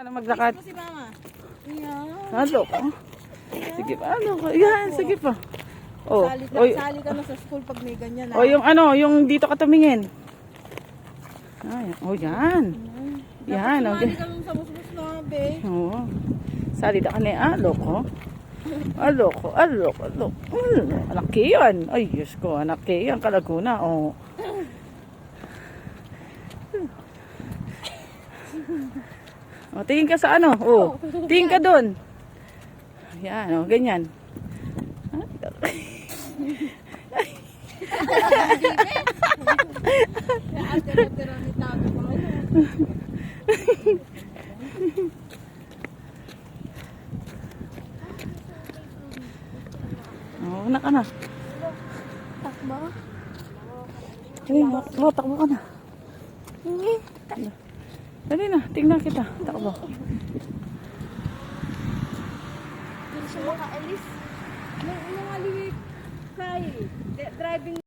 Ano maglakad? Si mama. Yan. Halo ka. Sige pa, ano ka? Yan, sige pa. Oh, Sali ka na sa school pag may ganyan. oh, yung ano, yung dito ka tumingin. Ay, oh, yan. Yan, okay. okay. Sumali ka lang sa musmus na, be. Oo. Sali na ka na aloko. Aloko. Anak yan. Ay, Diyos ko, anak yan. Kalaguna, oh. Oh, tingin ka sa ano? Oh, tingin ka doon. Yan, oh, ganyan. Tira ni Tabi mo. Oh, una ka na. Takbo? Dali na, takbo ka na. Dali na, tingnan kita. Takbo. Hindi siya makaalis. Nung aliwit. Driving.